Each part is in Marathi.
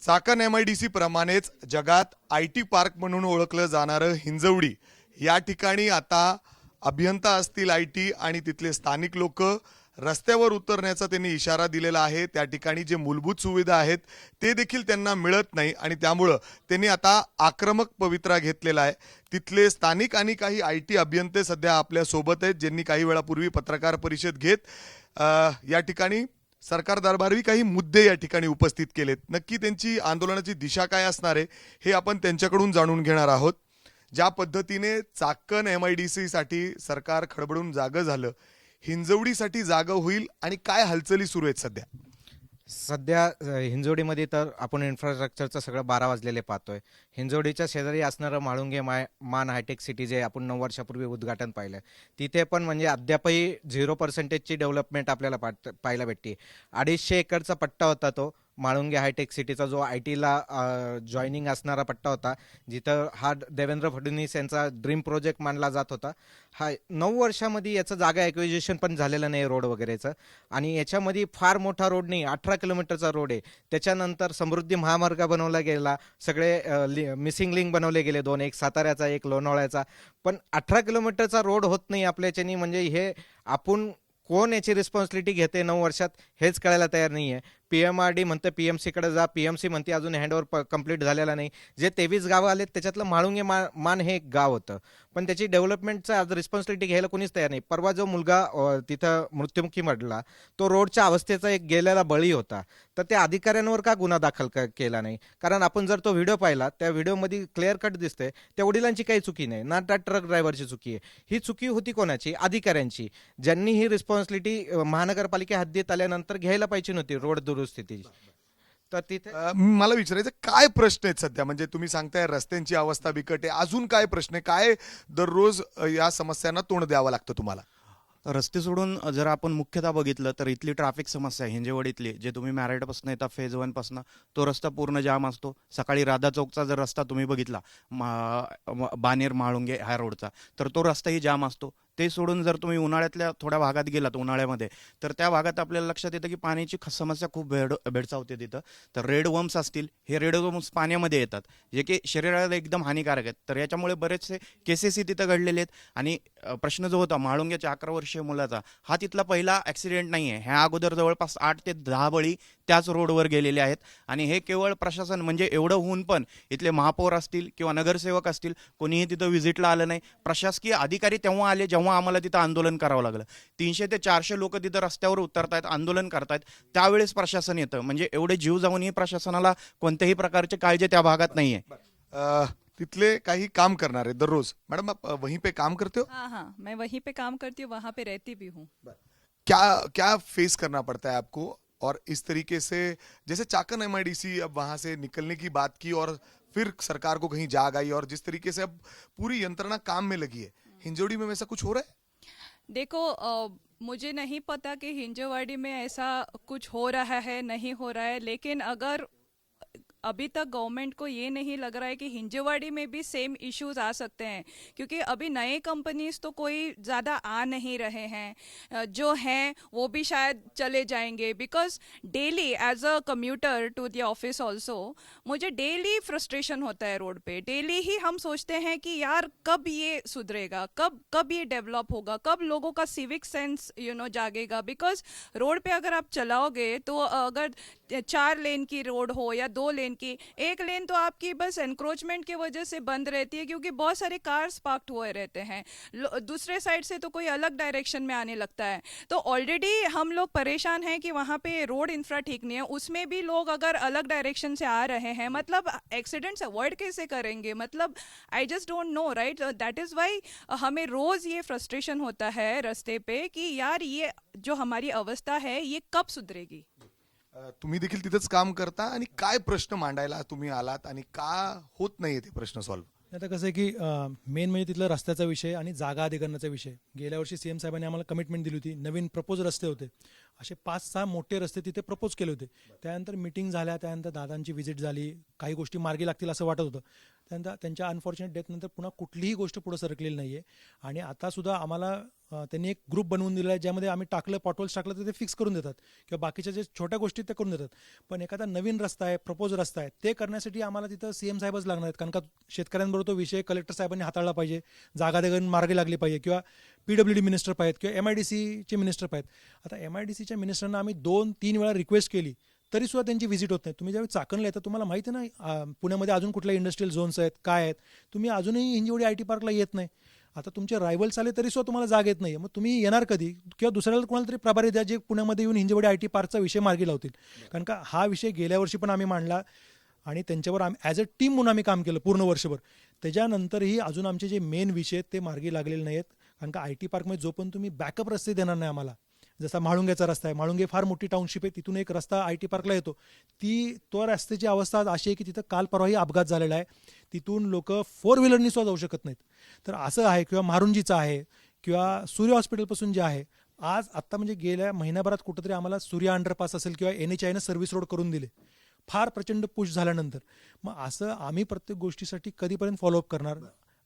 चाकण MIDC प्रमाणेच जगात IT पार्क म्हणून ओळखलं जाणारं हिंजवडी या ठिकाणी आता अभियंता असतील IT आणि तिथले स्थानिक लोक रस्त्यावर उतरण्याचा त्यांनी इशारा दिलेला आहे। त्या ठिकाणी जे मूलभूत सुविधा आहेत ते देखील त्यांना मिळत नाही आणि त्यामुळे त्यांनी आता आक्रमक पवित्रा घेतलेला आहे। तिथले स्थानिक आणि काही IT अभियंते सध्या आपल्या सोबत आहेत, ज्यांनी काही वेळापूर्वी पत्रकार परिषद घेत या ठिकाणी सरकार दरबारी काही मुद्दे या ठिकाणी उपस्थित केलेत। नक्की त्यांची आंदोलनाची दिशा काय असणार आहे हे आपण त्यांच्याकडून जाणून घेणार आहोत। ज्या पद्धतीने चाकण MIDC साठी सरकार खडबडून जागं झालं, हिंजवडीसाठी जागं होईल आणि काय हालचाली सुरू आहेत सध्या? सध्या हिंजवडीमध्ये तर आपण इन्फ्रास्ट्रक्चरचं सगळं 12 वाजलेले पाहतोय। हिंजवडीच्या शेजारी असणारं म्हाळुंगे मान हायटेक सिटी जे आपण 9 वर्षापूर्वी उद्घाटन पाहिलं, तिथे पण म्हणजे अद्यापही 0% डेव्हलपमेंट आपल्याला पाहायला भेटते। 250 एकरचा पट्टा होता तो म्हाळुंगे हायटेक सिटीचा, जो IT ला जॉईनिंग असणारा पट्टा होता, जिथं हा देवेंद्र फडणवीस यांचा ड्रीम प्रोजेक्ट मानला जात होता। हा 9 वर्षामध्ये याचं जागा ॲक्विजिशन पण झालेलं नाही रोड वगैरेचं, आणि याच्यामध्ये फार मोठा रोड नाही, 18 किलोमीटरचा रोड आहे। त्याच्यानंतर समृद्धी महामार्ग बनवला गेला, सगळे मिसिंग लिंक बनवले गेले, 2, एक साताऱ्याचा एक लोणावळ्याचा, पण 18 किलोमीटरचा रोड होत नाही आपल्याच्यानी। म्हणजे हे आपण कोण याची रिस्पॉन्सिबिलिटी घेते 9 वर्षात हेच कळायला तयार नाही आहे। PMRD म्हणते PMCकडे जा, PMC म्हणते अजून हँडओव्हर कंप्लीट झालेला नाही। जे 23 गावं आलेत त्याच्यातलं म्हाळुंगे मान हे एक गाव होतं, पण त्याची डेव्हलपमेंटचं आज रिस्पॉन्सिबिलिटी घ्यायला कोणीच तयार नाही। परवा जो मुलगा तिथं मृत्युमुखी पडला, तो रोडच्या अवस्थेचा एक गेलेला बळी होता, तर त्या अधिकाऱ्यांवर का गुन्हा दाखल केला नाही? कारण आपण जर तो व्हिडिओ पाहिला, त्या व्हिडिओमध्ये क्लिअर कट दिसते त्या वडिलांची काही चुकी नाही ना, त्या ट्रक ड्रायव्हरची चुकी आहे। ही चुकी होती कोणाची? अधिकाऱ्यांची, ज्यांनी ही रिस्पॉन्सिबिलिटी महानगरपालिका हद्दीत आल्यानंतर घ्यायला पाहिजे नव्हती रोड दुरुस्तीची। तर तिथे मला विचारायचं काय प्रश्न आहेत सध्या? म्हणजे तुम्ही सांगताय रस्त्यांची अवस्था बिकट आहे, अजून काय प्रश्न आहे? काय दररोज या समस्यांना तोंड द्यावं लागतं तुम्हाला? रस्ते सोडून जर आपण मुख्यतः बघितलं तर इथली ट्रॅफिक समस्या आहे हिंजेवडीतली। जे तुम्ही मॅरेटपासून येता फेज 1 पासून, तो रस्ता पूर्ण जाम असतो। सकाळी राधा चौकचा जर रस्ता तुम्ही बघितला बानेर म्हाळुंगे ह्या रोडचा, तर तो रस्ताही जाम असतो। ते सोडून जर तुम्ही उन्हाळ्यातल्या थोड्या भागात गेलात उन्हाळ्यामध्ये, तर त्या भागात आपल्याला लक्षात येतं की पाण्याची समस्या खूप भेडसावते तिथं। तर रेड वर्म्स असतील, हे रेड वर्म्स पाण्यामध्ये येतात, जे की शरीराला एकदम हानिकारक आहेत। तर याच्यामुळे बरेचसे केसेसही तिथं घडलेले आहेत। आणि प्रश्न जो होता म्हाळुंग्याच्या 11 वर्षीय मुलाचा, हा तिथला पहिला ॲक्सिडेंट नाही आहे। ह्या अगोदर जवळपास 8 ते 10 बळी त्याच रोडवर गेलेले आहेत। आणि हे केवळ प्रशासन, म्हणजे एवढं होऊन पण इथले महापौर असतील किंवा नगरसेवक असतील, कोणीही तिथं व्हिजिटला आलं नाही। प्रशासकीय अधिकारी तेव्हा आले जेव्हा आम्हाला तिथं आंदोलन करावं लागलं। 300 ते 400 लोक तिथं रस्त्यावर उतरतायत, आंदोलन करतायत, त्यावेळेस प्रशासन येतं। म्हणजे एवढे जीव जाऊनही प्रशासनाला कोणत्याही प्रकारची काळजी त्या भागात नाही आहे। तिथले काही काम करणारे दररोज, मैडम आप वहीं पे काम करते हो? हाँ हाँ, मैं वहीं पे काम करती हूँ, वहाँ पे रहती भी हूँ। क्या क्या फेस करना पड़ता है आपको? और इस तरीके से जैसे चाकन MIDC अब वहां से निकलने की बात की और फिर सरकार को कहीं जाग आई, और जिस तरीके से अब पूरी यंत्रणा काम में लगी है, हिंजोड़ी में वैसा कुछ हो रहा है? देखो मुझे नहीं पता कि हिंजवाड़ी में ऐसा कुछ हो रहा है नहीं हो रहा है, लेकिन अगर अभी तक गवर्नमेंट को ये नहीं लग रहा है कि हिंजवाड़ी में भी सेम इश्यूज आ सकते हैं, क्योंकि अभी नए कंपनीज तो कोई ज़्यादा आ नहीं रहे हैं, जो हैं वो भी शायद चले जाएंगे। Because daily as a commuter to the office also मुझे डेली फ्रस्ट्रेशन होता है रोड पे। डेली ही हम सोचते हैं कि यार कब ये सुधरेगा, कब ये डेवलप होगा, कब लोगों का सिविक सेंस जागेगा। बिकॉज रोड पे अगर आप चलाओगे तो अगर 4 लेन की रोड हो या 2 लेन की, एक लेन तो आपकी बस एनक्रोचमेंट की वजह से बंद रहती है, क्योंकि बहुत सारे कार्स पार्क्ड हुए रहते हैं। दूसरे साइड से तो कोई अलग डायरेक्शन में आने लगता है। तो ऑलरेडी हम लोग परेशान हैं कि वहाँ पे रोड इंफ्रा ठीक नहीं है, उसमें भी लोग अगर अलग डायरेक्शन से आ रहे हैं, मतलब एक्सीडेंट्स अवॉइड कैसे करेंगे? मतलब I just don't know, right? That is why हमें रोज़ ये फ्रस्ट्रेशन होता है रास्ते पे कि यार ये जो हमारी अवस्था है ये कब सुधरेगी। तुम्ही देखील तिथंच काम करता आणि काय प्रश्न मांडायला तुम्ही आलात आणि का होत नाहीये ते प्रश्न सॉल्व्ह? आता कसं आहे की मेन म्हणजे तिथला रस्त्याचा विषय आणि जागा अधिकरणाचा विषय। गेल्या वर्षी CM साहेबांनी आम्हाला कमिटमेंट दिली होती, नवीन प्रपोज रस्ते होते असे 5-6 मोठे रस्ते तिथे प्रपोज केले होते. त्यानंतर मिटिंग झाल्या, त्यानंतर दादांची व्हिजिट झाली, काही गोष्टी मार्गी लागतील असं वाटत होतं. त्यानंतर त्यांच्या अनफॉर्च्युनेट डेथनंतर पुन्हा कुठलीही गोष्ट पुढे सरकलेली नाही आहे. आणि आता सुद्धा आम्हाला त्यांनी एक ग्रुप बनवून दिला आहे, ज्यामध्ये आम्ही टाकलं, पॉटहोल्स टाकलं तर ते फिक्स करून देतात किंवा बाकीच्या जे छोट्या गोष्टी ते करून देतात. पण एखादा नवीन रस्ता आहे, प्रपोज रस्ता आहे, ते करण्यासाठी आम्हाला तिथं CM साहेबच लागणार आहेत. कारण का शेतकऱ्यांबरोबर तो विषय कलेक्टर साहेबांनी हाताळला पाहिजे, जागा देऊन मार्गी लागली पाहिजे, किंवा PWD मिनिस्टर पाहिजेत, किंवा MIDCचे मिनिस्टर पाहिजेत. आता MIDCच्या मिनिस्टरना आम्ही 2-3 वेळा रिक्वेस्ट केली तरी सुद्धा त्यांची व्हिजिट होत नाही. तुम्ही ज्यावेळी चाकणला येता तुम्हाला माहिती आहे ना, पुण्यामध्ये अजून कुठल्या इंडस्ट्रियल झोन्स आहेत, काय आहेत, तुम्ही अजूनही हिंजवडी IT पार्कला येत नाही. आता तुमचे रायव्हल्स आले तरी सुद्धा तुम्हाला जाग येत नाही. मग तुम्ही येणार कधी? किंवा दुसऱ्याला कोणाला तरी प्रभारी द्या, जे पुण्यामध्ये येऊन हिंजवडी IT पार्कचा विषय मार्गी लावतील. कारण का हा विषय गेल्या वर्षी पण आम्ही मांडला आणि त्यांच्यावर आम्ही ॲज अ टीम म्हणून आम्ही काम केलं पूर्ण वर्षभर. त्याच्यानंतरही अजून आमचे जे मेन विषय आहेत ते मार्गी लागलेले नाहीत. कारण का IT पार्कमध्ये जोपर्यंत तुम्ही बॅकअप रस्ते देणार नाही आम्हाला, जसा म्हाळुंगेचा रस्ता आहे, म्हाळुंगे फार मोठी टाउनशिप आहे, तिथून एक रस्ता IT पार्कला येतो, तो रस्त्याची अवस्था आज अशी आहे की तिथं काल परवाही अपघात झालेला आहे. तिथून लोक 4 व्हीलरनी सुद्धा जाऊ शकत नाहीत. तर असं आहे. किंवा मारुंजीचं आहे, किंवा सूर्य हॉस्पिटलपासून जे आहे, आज आत्ता म्हणजे गेल्या महिनाभरात कुठंतरी आम्हाला सूर्या अंडरपास असेल किंवा NHIनं सर्व्हिस रोड करून दिले, फार प्रचंड पुश झाल्यानंतर. मग असं आम्ही प्रत्येक गोष्टीसाठी कधीपर्यंत फॉलोअप करणार?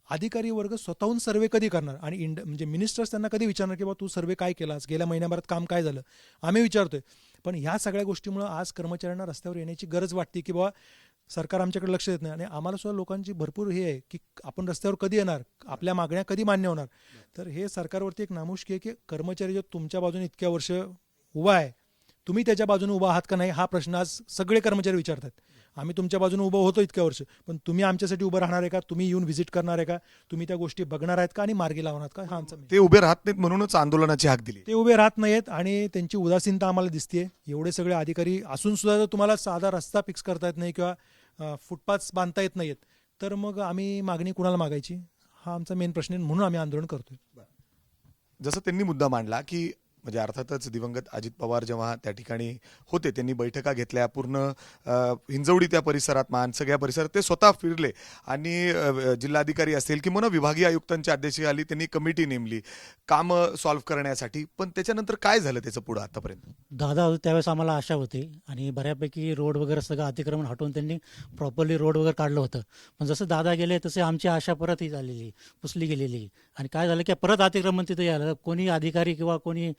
अधिकारी वर्ग स्वतःहून सर्वे कधी करणार? आणि म्हणजे मिनिस्टर्स त्यांना कधी विचारणार की बाबा तू सर्वे काय केलास, गेल्या महिन्याभरात काम काय झालं? आम्ही विचारतोय. पण ह्या सगळ्या गोष्टीमुळे आज कर्मचाऱ्यांना रस्त्यावर येण्याची गरज वाटते की बाबा सरकार आमच्याकडे लक्ष देत नाही. आणि आम्हाला सुद्धा लोकांची भरपूर हे आहे की आपण रस्त्यावर कधी येणार, आपल्या मागण्या कधी मान्य होणार. तर हे सरकारवरती एक नामुष्की आहे की कर्मचारी जो तुमच्या बाजूने इतक्या वर्ष उभा आहे, तुम्ही त्याच्या बाजूने उभा आहात का नाही, हा प्रश्न आज सगळे कर्मचारी विचारतात. आम्ही तुमच्या बाजूने उभं होतो इतक्या वर्ष, पण तुम्ही आमच्यासाठी उभं राहणार आहे का? तुम्ही येऊन व्हिजिट करणार आहे का? तुम्ही त्या गोष्टी बघणार आहेत का आणि मार्गी लावणार का? हा आमचा ते उभे राहत नाहीत म्हणूनच आंदोलनाची हाक दिली. ते उभे राहत नाहीत आणि त्यांची उदासीनता आम्हाला दिसते. एवढे सगळे अधिकारी असून सुद्धा जर तुम्हाला साधा रस्ता फिक्स करता येत नाही किंवा फुटपाथ बांधता येत नाहीत, तर मग आम्ही मागणी कुणाला मागायची? हा आमचा मेन प्रश्न आहे, म्हणून आम्ही आंदोलन करतोय. जसं त्यांनी मुद्दा मांडला की म्हणजे अर्थातच दिवंगत अजित पवार जेव्हा त्या ठिकाणी होते त्यांनी बैठका घेतल्या, पूर्ण हिंजवडी त्या परिसरात, मान सगळ्या परिसरात ते स्वतः फिरले आणि जिल्हाधिकारी असेल किंवा विभागीय आयुक्तांच्या अध्यक्षतेखाली त्यांनी कमिटी नेमली कामं सॉल्व्ह करण्यासाठी. पण त्याच्यानंतर काय झालं त्याचं पुढं आतापर्यंत? दादा त्यावेळेस आम्हाला आशा होती आणि बऱ्यापैकी रोड वगैरे सगळं अतिक्रमण हटवून त्यांनी प्रॉपरली रोड वगैरे काढलं होतं. पण जसं दादा गेले तसे आमची आशा परत ही झालेली, पुसली गेलेली. आणि काय झालं की परत अतिक्रमण तिथे यायला कोणी अधिकारी किंवा कोणी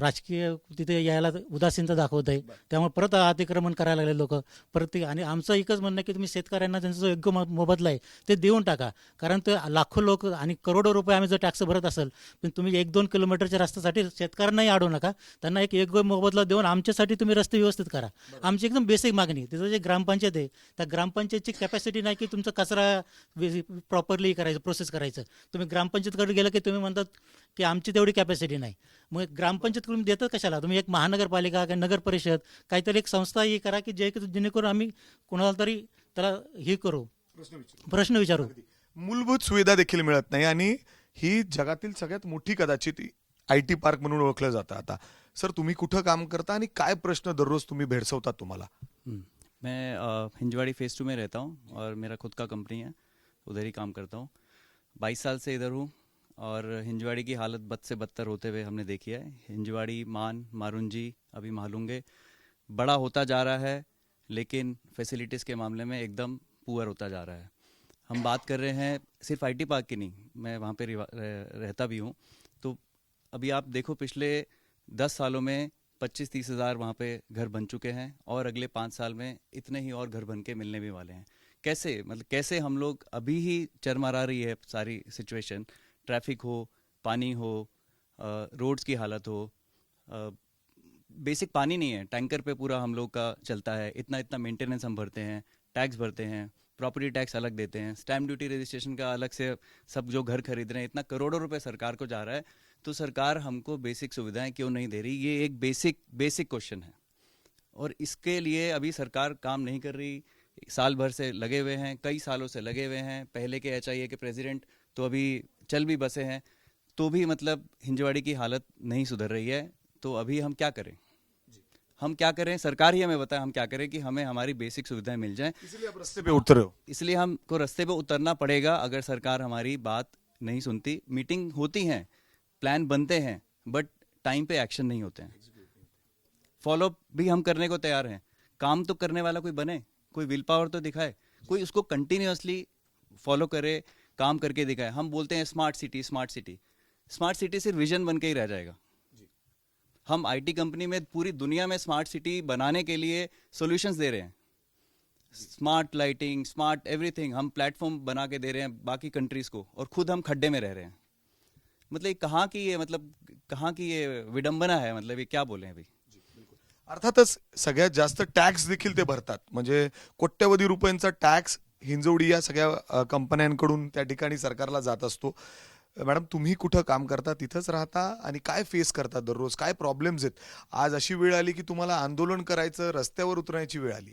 राजकीय तिथे यायला उदासीनता दाखवत आहे. त्यामुळे परत अतिक्रमण करायला लागले लोक परत. आणि आमचं एकच म्हणणं आहे की तुम्ही शेतकऱ्यांना त्यांचा जो योग्य मोबदला आहे ते देऊन टाका. कारण ते लाखो लोक आणि करोडो रुपये आम्ही जर टॅक्स भरत असेल, पण तुम्ही 1-2 किलोमीटरच्या रस्त्यासाठी शेतकऱ्यांनाही अडवू नका. त्यांना एक योग्य मोबदला देऊन आमच्यासाठी तुम्ही रस्ते व्यवस्थित करा. आमची एकदम बेसिक मागणी. तिथं जे ग्रामपंचायत आहे त्या ग्रामपंचायतची कॅपॅसिटी नाही की तुमचा कचरा प्रॉपरली करायचं, प्रोसेस करायचं. तुम्ही ग्रामपंचायतकडे गेलं की तुम्ही म्हणतात की आमची तेवढी कॅपॅसिटी नाही. मग ग्रामपंचायतकडून देतात कशाला? तुम्ही एक महानगरपालिका किंवा नगर परिषद काहीतरी एक संस्था ही करा की जेणेकरून आम्ही कोणाला तरी त्याला हे करू, प्रश्न विचारू. मूलभूत सुविधा देखील मिळत नाही आणि ही जगातील सगळ्यात मोठी कदाचित IT पार्क म्हणून ओळखलं जातं. आता सर तुम्ही कुठं काम करता आणि काय प्रश्न दररोज तुम्ही भेडसावतात तुम्हाला? मैं हिंजवाड़ी फेज़ 2 में रहता हूँ और मेरा खुद का कंपनी है, उधर ही काम करता हूँ. 22 साल से इधर हूँ और हिंजवाड़ी की हालत बद से बदतर होते हुए हमने देखी है. हिंजवाड़ी, मान, मारुंजी, अभी मालूंगे बड़ा होता जा रहा है, लेकिन फैसिलिटीज़ के मामले में एकदम पुअर होता जा रहा है. हम बात कर रहे हैं सिर्फ IT पार्क की नहीं, मैं वहाँ पे रहता भी हूँ. तो अभी आप देखो पिछले 10 सालों में 25-30 हज़ार वहाँ पे घर बन चुके हैं और अगले 5 साल में इतने ही और घर बन के मिलने भी वाले हैं. कैसे, मतलब कैसे हम लोग अभी ही चरमरा रही है सारी सिचुएशन. ट्रैफिक हो, पानी हो, रोड्स की हालत हो, बेसिक पानी नहीं है, टैंकर पे पूरा हम लोग का चलता है. इतना मेंटेनेंस हम भरते हैं, टैक्स भरते हैं, प्रॉपर्टी टैक्स अलग देते हैं, स्टैम्प ड्यूटी रजिस्ट्रेशन का अलग से, सब जो घर खरीद रहे हैं इतना करोड़ों रुपए सरकार को जा रहा है. तो सरकार हमको बेसिक सुविधाएं क्यों नहीं दे रही? ये एक बेसिक क्वेश्चन है और इसके लिए अभी सरकार काम नहीं कर रही. साल भर से लगे हुए हैं, कई सालों से लगे हुए हैं. पहले के HIA के प्रेसिडेंट तो अभी चल भी बसे हैं, तो भी मतलब हिंजवाड़ी की हालत नहीं सुधर रही है. तो अभी हम क्या करें? हम क्या करें? सरकार ही हमें बताए हम क्या करें कि हमें हमारी बेसिक सुविधाएं मिल जाएं. इसलिए आप रास्ते पे उतर रहे हो. इसलिए हमको रास्ते पे उतरना पड़ेगा अगर सरकार हमारी बात नहीं सुनती. मीटिंग होती हैं, प्लान बनते हैं, बट टाइम पे एक्शन नहीं होते हैं. फॉलो भी हम करने को तैयार हैं। काम तो करने वाला कोई बने, कोई विल पावर तो दिखाए, कोई उसको कंटिन्यूअसली फॉलो करे, काम करके दिखाए। हम बोलते हैं smart city, smart city, smart city सिर्फ विजन बन के ही रह जाएगा। हम आईटी कंपनी में पूरी दुनिया में स्मार्ट सिटी बनाने के लिए सॉल्यूशंस दे रहे हैं। स्मार्ट लाइटिंग, स्मार्ट एवरीथिंग हम प्लेटफॉर्म बना के दे रहे हैं बाकी कंट्रीज को, और खुद हम खड्डे में रह रहे हैं। मतलब ये कहाँ की ये विडंबना है, मतलब ये क्या बोले अभी। अर्थातच सगळ्यात जास्त टॅक्स देखील ते भरतात, म्हणजे कोट्यवधी रुपयांचा टॅक्स हिंजवडी या सगळ्या कंपन्यांकडून त्या ठिकाणी सरकारला जात असतो. मॅडम, तुम्ही कुठं काम करता, तिथंच राहता आणि काय फेस करता दररोज, काय प्रॉब्लेम्स आहेत? आज अशी वेळ आली की तुम्हाला आंदोलन करायचं, रस्त्यावर उतरण्याची वेळ आली.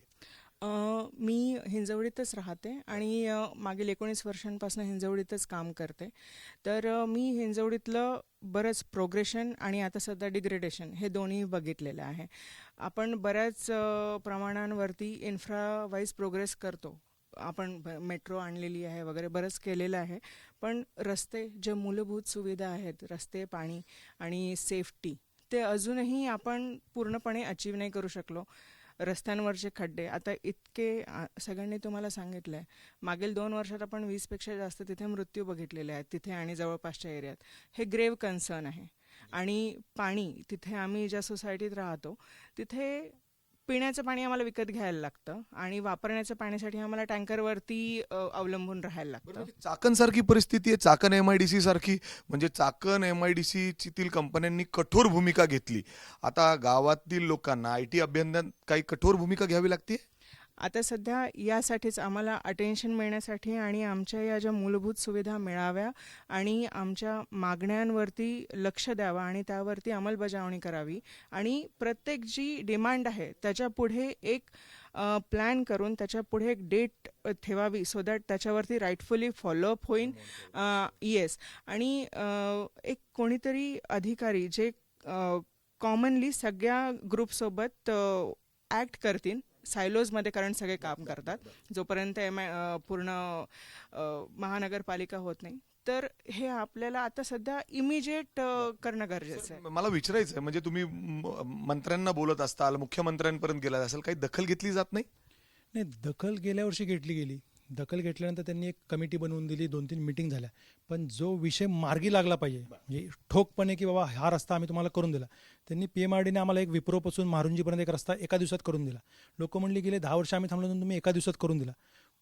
मी हिंजवडीतच राहते आणि मागील 19 वर्षांपासून हिंजवडीतच काम करते. तर मी हिंजवडीतलं बरंच प्रोग्रेशन आणि आता सध्या डिग्रेडेशन हे दोन्ही बघितलेलं आहे. आपण बऱ्याच प्रमाणांवरती इन्फ्रावाईज प्रोग्रेस करतो. आपण मेट्रो आणलेली आहे वगैरे बरंच केलेलं आहे, पण रस्ते, जे मूलभूत सुविधा आहेत, रस्ते, पाणी आणि सेफ्टी, ते अजूनही आपण पूर्णपणे अचीव नाही करू शकलो. रस्त्यांवरचे खड्डे आता इतके सगळ्यांनी तुम्हाला सांगितलं आहे. मागील 2 वर्षात आपण 20पेक्षा जास्त तिथे मृत्यू बघितलेले आहेत, तिथे आणि जवळपासच्या एरियात. हे ग्रेव्ह कन्सर्न आहे. आणि पाणी, तिथे आम्ही ज्या सोसायटीत राहतो तिथे पिण्याचं पाणी आम्हाला विकत घ्यायला लागतं आणि वापरण्याच्या पाण्यासाठी आम्हाला टँकरवरती अवलंबून राहायला लागतं. चाकण सारखी परिस्थिती आहे, चाकण MIDC सारखी, म्हणजे चाकण MIDC तील कंपन्यांनी कठोर भूमिका घेतली. आता गावातील लोकांना IT अभियंत्यांना काही कठोर भूमिका घ्यावी लागते. आता सध्या यासाठीच आम्हाला अटेन्शन मिळण्यासाठी आणि आमच्या या ज्या मूलभूत सुविधा मिळाव्या आणि आमच्या मागण्यांवरती लक्ष द्यावं आणि त्यावरती अंमलबजावणी करावी आणि प्रत्येक जी डिमांड आहे त्याच्या पुढे एक प्लॅन करून त्याच्या पुढे एक डेट ठेवावी, सो दॅट त्याच्यावरती राईटफुली फॉलोअप होईल. येस. आणि एक कोणीतरी अधिकारी जे कॉमनली सगळ्या ग्रुपसोबत ॲक्ट करतील सायलोजमध्ये, कारण सगळे काम करतात जोपर्यंत पूर्ण महानगरपालिका होत नाही. तर हे आपल्याला आता सध्या इमिजिएट करणं गरजेचं आहे. मला विचारायचं आहे, म्हणजे तुम्ही मंत्र्यांना बोलत असताल, मुख्यमंत्र्यांपर्यंत गेला असाल, काही दखल घेतली जात नाही? नाही, दखल गेल्या वर्षी घेतली गेली. दखल घेतल्यानंतर त्यांनी एक कमिटी बनवून दिली, 2-3 मीटिंग झाल्या. पण जो विषय मार्गी लागला पाहिजे, म्हणजे ठोकपणे की बाबा हा रस्ता आम्ही तुम्हाला करून दिला, त्यांनी PMRDने आम्हाला एक विप्रोपासून मारुंजीपर्यंत एक रस्ता एका दिवसात करून दिला. लोक म्हणली गेले 10 वर्ष आम्ही थांबलो, तुम्ही एका दिवसात करून दिला.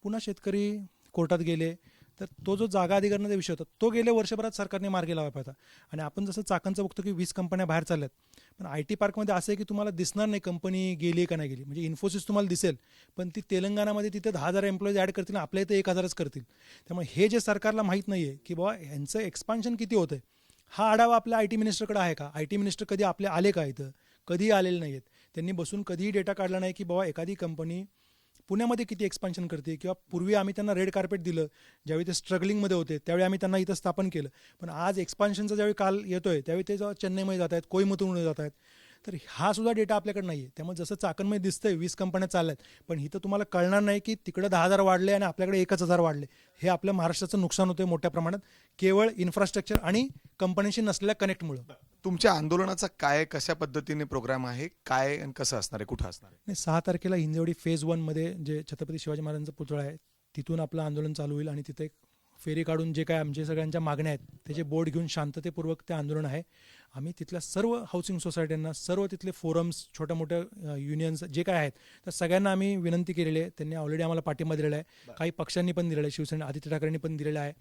पुन्हा शेतकरी कोर्टात गेले. तर तो जो जागा अधिकरणाचा विषय होता तो गेल्या वर्षभरात सरकारने मार्गी लावायला पाहिजे. आणि आपण जसं चाकणचं बघतो की 20 कंपन्या बाहेर चालल्यात, पण IT पार्कमध्ये असं आहे की तुम्हाला दिसणार नाही कंपनी गेली का नाही गेली. म्हणजे इन्फोसिस तुम्हाला दिसेल, पण ती तेलंगणामध्ये तिथे 10,000 एम्प्लॉईज ॲड करतील, आपल्या इथे 1,000च करतील. त्यामुळे हे जे सरकारला माहीत नाही आहे की बाबा यांचं एक्सपान्शन किती होतं आहे, हा आढावा आपल्या IT मिनिस्टरकडे आहे का? IT मिनिस्टर कधी आपले आले का इथं? कधीही आलेले नाही आहेत. त्यांनी बसून कधीही डेटा काढला नाही की बाबा एखादी कंपनी पुण्यामध्ये किती एक्सपान्शन करते. किंवा पूर्वी आम्ही त्यांना रेड कार्पेट दिलं, ज्यावेळी ते स्ट्रगलिंगमध्ये होते त्यावेळी आम्ही त्यांना इथं स्थापन केलं. पण आज एक्सपान्शनचा ज्यावेळी काल येतोय त्यावेळी ते जेव्हा चेन्नईमध्ये जात आहेत, कोईमतूरमध्ये जात आहेत, तर हा सुद्धा डेटा आपल्याकडे नाही आहे. त्यामुळे जसं चाकणमध्ये दिसतंय 20 कंपन्या चालल्यात, पण इथं तुम्हाला कळणार नाही की तिकडं 10,000 वाढले आणि आपल्याकडे 1,000 वाढले. हे आपल्या महाराष्ट्राचं नुकसान होतंय मोठ्या प्रमाणात, केवळ इन्फ्रास्ट्रक्चर आणि कंपन्यांशी नसलेल्या कनेक्टमुळं. तुमच्या आंदोलनाचा काय, कशा पद्धतीने प्रोग्राम आहे, काय आणि कसं असणार आहे, कुठं असणार आहे? 6 तारखेला हिंजवडी फेज 1 मध्ये जे छत्रपती शिवाजी महाराजांचा पुतळा आहे तिथून आपलं आंदोलन चालू होईल. आणि तिथे एक फेरी काढून जे काय आमच्या सगळ्यांच्या मागण्या आहेत त्याचे बोर्ड घेऊन शांततेपूर्वक ते आंदोलन आहे. आम्ही तिथल्या सर्व हाऊसिंग सोसायट्यांना, सर्व तिथले फोरम्स, छोट्या मोठ्या युनियन्स जे काय आहेत, तर सगळ्यांना आम्ही विनंती केलेली आहे. त्यांनी ऑलरेडी आम्हाला पाठिंबा दिलेला आहे. काही पक्षांनी पण दिलेला आहे, शिवसेना आदित्य ठाकरेंनी पण दिलेला आहे.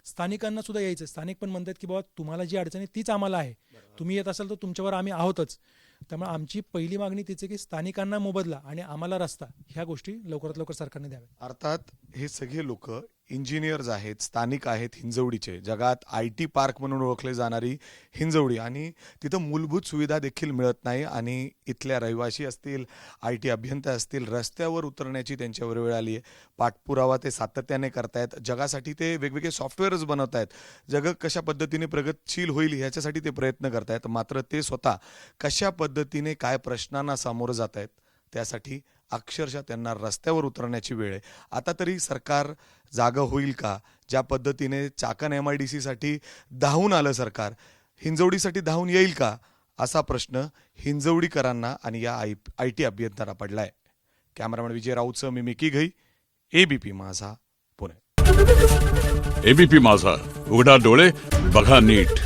स्थानिकांना सुद्धा यायचं. स्थानिक पण म्हणतात की बाबा तुम्हाला जी अडचण आहे तीच आम्हाला आहे, तुम्ही येत असाल तर तुमच्यावर आम्ही आहोतच. त्यामुळे आमची पहिली मागणी तीच आहे की स्थानिकांना मोबदला आणि आम्हाला रस्ता, ह्या गोष्टी लवकरात लवकर सरकारने द्याव्या. अर्थात हे सगळे लोक इंजिनियर्स आहेत, स्थानिक आहेत हिंजवडीचे, जगात IT पार्क म्हणून ओळखले जाणारी हिंजवडी, आणि तिथं मूलभूत सुविधा देखील मिळत नाही. आणि इथल्या रहिवासी असतील, IT अभियंता असतील, रस्त्यावर उतरण्याची त्यांच्यावर वेळ आली आहे. पाठपुरावा ते सातत्याने करतायत, जगासाठी ते वेगवेगळे सॉफ्टवेअर्स बनवत आहेत, जग कशा पद्धतीने प्रगतशील होईल ह्याच्यासाठी ते प्रयत्न करतायत. मात्र ते स्वतः कशा पद्धतीने काय प्रश्नांना सामोरं जात आहेत त्यासाठी अक्षरशः त्यांना रस्त्यावर उतरण्याची वेळ आहे. आता तरी सरकार जागं होईल का? ज्या पद्धतीने चाकण MIDC साठी धावून आलं सरकार, हिंजवडीसाठी धावून येईल का? असा प्रश्न हिंजवडीकरांना आणि या आय टी अभियंत्यांना पडलाय. कॅमेरामॅन विजय राऊतसह मी मिकी घई, एबीपी माझा, पुणे. एबीपी माझा, उघडा डोळे बघा नीट.